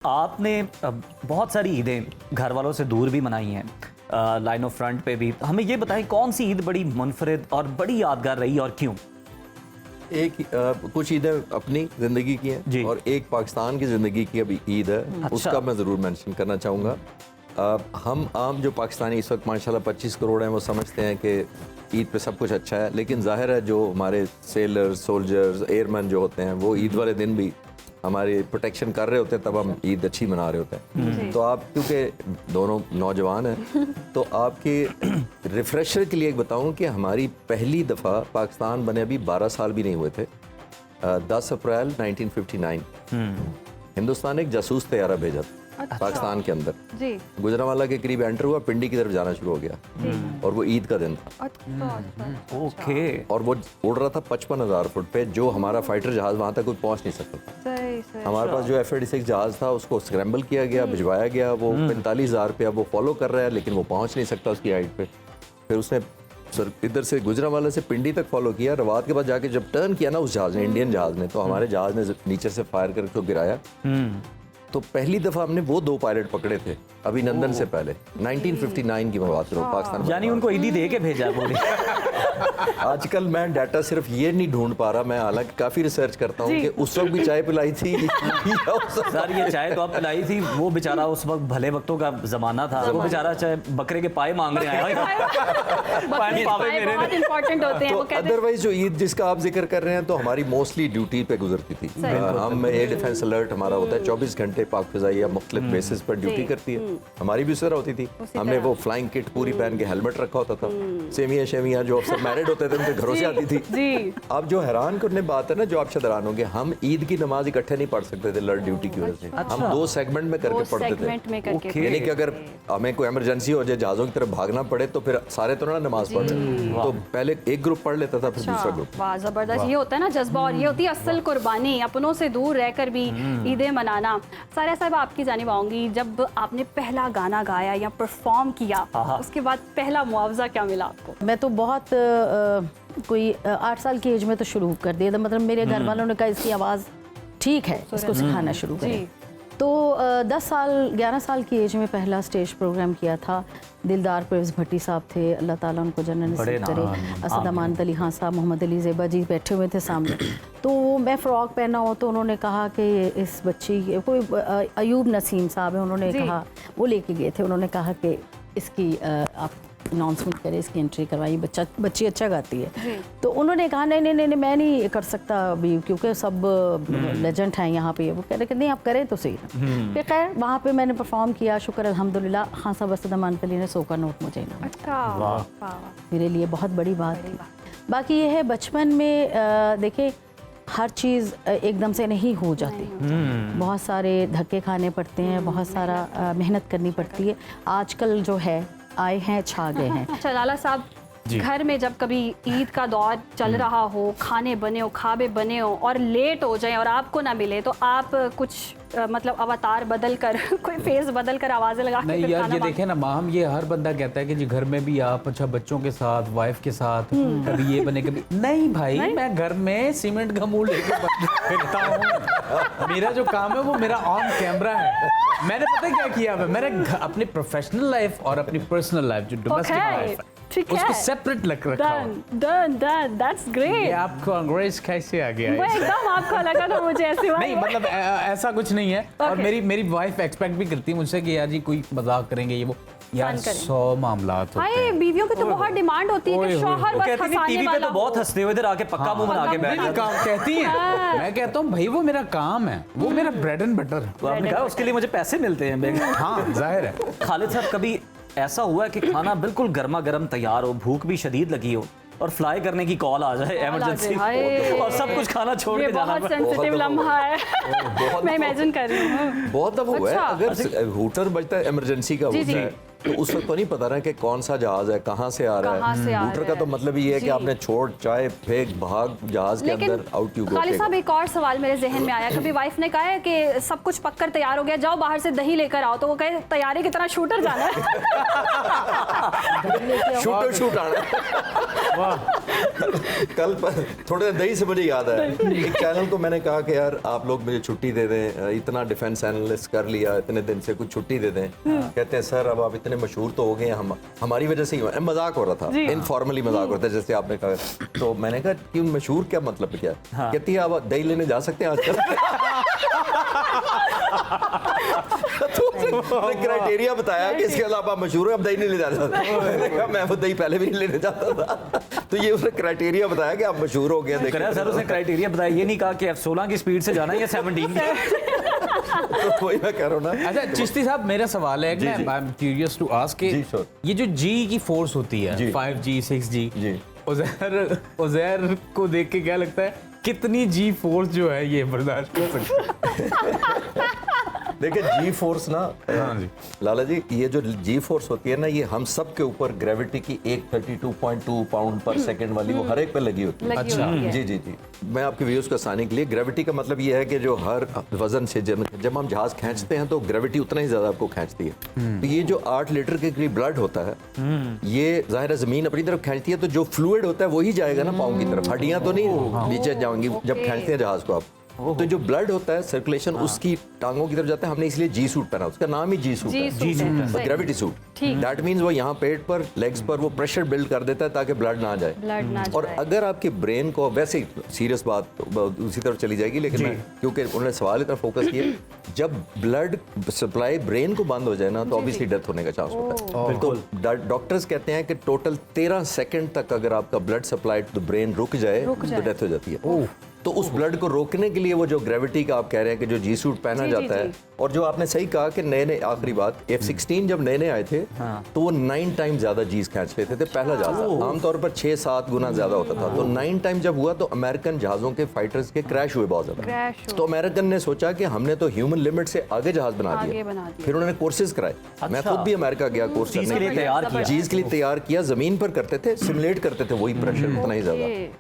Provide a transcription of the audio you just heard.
आपने बहुत सारी ईदें घर वालों से दूर भी मनाई हैं, लाइन ऑफ फ्रंट पे भी। हमें ये बताएं कौन सी ईद बड़ी मुनफरिद और बड़ी यादगार रही और क्यों? कुछ ईदें अपनी ज़िंदगी की हैं और एक पाकिस्तान की ज़िंदगी की अभी ईद है। अच्छा। उसका मैं ज़रूर मेंशन करना चाहूँगा। हम आम जो पाकिस्तानी इस वक्त माशाल्लाह 25 करोड़ हैं, वो समझते हैं कि ईद पे सब कुछ अच्छा है, लेकिन जाहिर है जो हमारे सेलर्स, सोल्जर्स, एयरमैन जो होते हैं वो ईद वाले दिन भी हमारी प्रोटेक्शन कर रहे होते हैं, तब हम ईद अच्छी मना रहे होते हैं। तो आप क्योंकि दोनों नौजवान हैं तो आपके रिफ्रेशर के लिए एक बताऊं कि हमारी पहली दफ़ा पाकिस्तान बने अभी 12 साल भी नहीं हुए थे। 10 अप्रैल 1959 हिंदुस्तान एक जासूस तैयारा भेजा था। अच्छा। पाकिस्तान के अंदर जी। गुजरांवाला के करीब एंटर हुआ, पिंडी की तरफ जाना शुरू हो गया और वो ईद का दिन था। अच्छा। ओके। और वो उड़ रहा था 55,000 फुट पे, जो हमारा फाइटर जहाज वहाँ तक कोई पहुँच नहीं सकता था। सही। हमारे पास जो F-86 जहाज था उसको स्क्रैम्बल किया गया, भिजवाया गया। वो 45,000 पे अब वो फॉलो कर रहा है, लेकिन वो पहुँच नहीं सकता उसकी हाइट पे। फिर उसने इधर से गुजरांवाला से पिंडी तक फॉलो किया। रवात के बाद जाके जब टर्न किया ना उस जहाज ने, इंडियन जहाज ने, तो हमारे जहाज ने नीचे से फायर करके उसको गिराया। तो पहली दफा हमने वो 2 पायलट पकड़े थे अभिनंदन से पहले। 1959 की मैं बात कर रहा हूँ, पाकिस्तान। यानी उनको ईदी दे के भेजा है पूरी। आजकल मैं डाटा सिर्फ ये नहीं ढूंढ पा रहा, मैं हालांकि काफी रिसर्च करता हूँ कि उस वक्त भी चाय पिलाई थी सर ये चाय तो आप पिलाई थी, वो बेचारा उस वक्त भले वक्तों का जमाना था, वो बेचारा चाहे बकरे के पाए मांग रहे हैं। बहुत इंपॉर्टेंट होते हैं। तो अदरवाइज जो ईद जिसका आप जिक्र कर रहे हैं तो हमारी मोस्टली ड्यूटी पे गुजरती थी। हम एयर डिफेंस अलर्ट हमारा होता है 24 घंटे, पाक फिजाइया मुख्तलिफ बेसिस पर ड्यूटी करती है। हमारी भी उस तरह होती थी। हमने वो फ्लाइंग किट पूरी पहन के हेलमेट रखा होता था। सेमिया शेमिया जो अफसर मैरिड होते थे उनके घरों से आती थी। अब जो हैरान करने बात है ना, जो आप शायद हैरान होंगे, हम ईद की नमाज इकट्ठे नहीं पढ़ सकते थे अलर्ट ड्यूटी की वजह से। हम 2 सेगमेंट में करके पढ़ते थे। यानी कि अगर हमें कोई इमरजेंसी हो जाए, जहाजों की तरफ भागना पड़े, तो फिर सारे तो ना नमाज पढ़ रहे, तो पहले एक ग्रुप पढ़ लेता था, फिर दूसरा ग्रुप। वाह, जबरदस्त। ये होता है ना जज्बा, और ये होती है असल कुर्बानी, अपनों से दूर रहकर भी ईदें मनाना। सारा साहब आपकी जानिब आऊंगी, जब आपने पहला गाना गाया या परफॉर्म किया, उसके बाद पहला मुआवजा क्या मिला आपको? मैं तो बहुत कोई 8 साल की एज में तो शुरू कर दिया था। मतलब मेरे घर वालों ने कहा इसकी आवाज़ ठीक है, इसको सिखाना शुरू करें। तो 11 साल की एज में पहला स्टेज प्रोग्राम किया था। दिलदार परवेज़ भट्टी साहब थे, अल्लाह ताला उनको जन्नत नसीब करे। असद अमान अली खान साहब, मोहम्मद अली ज़ेबा जी बैठे हुए थे सामने। तो मैं फ़्रॉक पहना हो तो उन्होंने कहा कि इस बच्ची, कोई अयूब नसीम साहब है, उन्होंने कहा, वो लेके गए थे, उन्होंने कहा कि इसकी आप अनाउंसमेंट करें, इसकी एंट्री करवाई, बच्ची अच्छा गाती है। तो उन्होंने कहा नहीं मैं नहीं कर सकता अभी, क्योंकि सब लेजेंड हैं यहाँ पे। वो कह रहे कि नहीं आप करें तो सही। फिर खैर वहाँ पे मैंने परफॉर्म किया, शुक्र अल्हम्दुलिल्लाह। खान साहब असद अमान अली ने 100 का नोट मुझे इनाम, मेरे लिए बहुत बड़ी बात थी। बाकी ये है बचपन में देखें हर चीज़ एकदम से नहीं हो जाती, बहुत सारे धक्के खाने पड़ते हैं, बहुत सारा मेहनत करनी पड़ती है। आजकल जो है आए हैं छा गए हैं। अच्छा लाला साहब, घर में जब कभी ईद का दौर चल रहा हो, खाने बने हो, खाबे बने हो और लेट हो जाए और आपको ना मिले, तो आप कुछ मतलब अवतार बदल कर कोई फेस बदल कर आवाजें लगा नहीं यार, ये देखें ना माहम, ये हर बंदा कहता है कि जी घर में भी आप अच्छा बच्चों के साथ, वाइफ के साथ, कभी ये बने कभी नहीं। भाई मैं घर में सीमेंट का मुंह लेके फिरता हूँ। मेरा जो काम है वो मेरा ऑन कैमरा है। मैंने पता है क्या किया है, मैंने अपनी प्रोफेशनल लाइफ और अपनी पर्सनल लाइफ जो डोमेस्टिक लाइफ है उसको सेपरेट रखा है। That's great. ये आपको अंग्रेज कैसे आ गया? वो एकदम आपको लगा था मुझे ऐसे नहीं, मतलब ऐसा कुछ नहीं है। और मेरी वाइफ एक्सपेक्ट भी करती है मुझसे कि यार जी कोई मजाक करेंगे ये वो। यार 100 मामलात होते हैं। बीवियों की तो बहुत डिमांड होती है कि शौहर बस हंसाने टीवी पे तो बहुत हंसते हुए इधर आके पक्का मुंह बना के बैठ कहती हैं। मैं कहता हूँ भाई वो मेरा काम है, वो मेरा ब्रेड एंड बटर है। तो आपने कहा उसके लिए मुझे पैसे मिलते हैं। हाँ जाहिर है। खालिद साहब, कभी ऐसा हुआ है कि खाना बिल्कुल गर्मा गर्म तैयार हो, भूख भी शदीद लगी हो और फ्लाई करने की कॉल आ जाए इमरजेंसी और सब कुछ खाना छोड़ के जाना? बहुत सेंसिटिव लम्हा है। मैं इमेजिन कर रही हूँ। बहुत दफा हुआ है, अगर हूटर बजता है इमरजेंसी का होता है तो उस वक्त तो नहीं पता ना कि कौन सा जहाज है, कहाँ से आ रहा है। बूटर का तो मतलब ये है कि आपने छोड़ चाय फेंक भाग जहाज के अंदर आउट यू गो। खालिद साहब, एक और सवाल मेरे जहन में आया, कभी वाइफ ने कहा है कि सब कुछ पककर तैयार हो गया, जाओ बाहर से दही लेकर आओ, तो वो कहे तैयारी की तरह शूटर जाना है। शूटर शूट आना। कल थोड़े दही से मुझे याद आया, एक चैनल को मैंने कहा कि यार आप लोग मुझे छुट्टी दे दें, इतना डिफेंस एनालिस्ट कर लिया, इतने दिन से कुछ छुट्टी दे दें। कहते हैं सर अब आप इतने मशहूर तो हो गए, हम हमारी वजह से ही मजाक हो रहा था, इनफॉर्मली मजाक हो रहा था जैसे आपने कहा। तो मैंने कहा कि मशहूर क्या मतलब क्या है? कहती है आप दही लेने जा सकते हैं आजकल। तो क्राइटेरिया बताया कि इसके अलावा आप मशहूर है, अब दही नहीं ले जा सकते। मैं वो दही पहले भी नहीं लेने जाता था। तो ये उसने क्राइटेरिया बताया कि आप मशहूर हो गए। सर उसने क्राइटेरिया बताया, ये नहीं कहा कि F16 की स्पीड से जाना है या 17 की। तो वही मैं कह रहा हूँ ना। अच्छा चिश्ती साहब, मेरा सवाल है, मैं I am curious to ask, ये जो जी की फोर्स होती है 5G 6G, उज़ैर को देख के क्या लगता है कितनी जी फोर्स जो है ये बर्दाश्त कर सकती है? देखिए जी फोर्स ना, हाँ जी लाला जी, ये जो जी फोर्स होती है ना, ये हम सब के ऊपर ग्रेविटी की 132.2 पाउंड पर सेकंड वाली वो हर एक पे लगी होती है। अच्छा जी जी जी, मैं आपके व्यूज को आसानी के लिए, ग्रेविटी का मतलब ये है कि जो हर वजन से जब हम जहाज खींचते हैं तो ग्रेविटी उतना ही ज्यादा आपको खींचती है। तो ये जो 8 लीटर के करीब ब्लड होता है, ये जाहिर है जमीन अपनी तरफ खींचती है, तो जो फ्लूइड होता है वही जाएगा ना पाँव की तरफ, हड्डियां तो नहीं नीचे जाएंगी जब खींचते हैं जहाज को आप। तो जो ब्लड होता है सर्कुलेशन उसकी टांगों की तरफ जाता है, हमने इसलिए जी सूट पहना, उसका नाम ही जी सूट है, ग्रेविटी सूट। दैट मींस वो यहाँ पेट पर लेग्स पर वो प्रेशर बिल्ड कर देता है ताकि ब्लड ना जाए। और अगर आपके ब्रेन को, वैसे ही सीरियस बात उसी तरफ चली जाएगी, लेकिन मैं क्योंकि उन्होंने सवाल इतना फोकस किया, जब ब्लड सप्लाई ब्रेन को बंद हो जाए ना तो ऑब्वियसली डेथ होने का चांस होता है। तो डॉक्टर्स कहते हैं कि टोटल 13 सेकंड तक अगर आपका blood supply to the brain रुक जाए तो डेथ हो जाती है। तो उस ब्लड को रोकने के लिए वो जो ग्रेविटी का आप कह रहे हैं कि जो जी सूट पहना जाता है, और जो आपने सही कहा कि नए आखिरी बात, F16 जब नए आए थे तो वो 9 टाइम ज्यादा जीज खींच लेते थे पहला जहाज, आमतौर पर 6-7 गुना ज्यादा होता था। तो 9 टाइम जब हुआ तो अमेरिकन जहाजों के फाइटर्स के क्रैश हुए बहुत ज्यादा। तो अमेरिकन ने सोचा कि हमने तो ह्यूमन लिमिट से आगे जहाज बना दिया। फिर उन्होंने कोर्सेज कराए, मैं खुद भी अमेरिका गया कोर्स करने के लिए, चीज के लिए तैयार किया, जमीन पर करते थे, सिमुलेट करते थे वही प्रेशर उतना ही ज्यादा।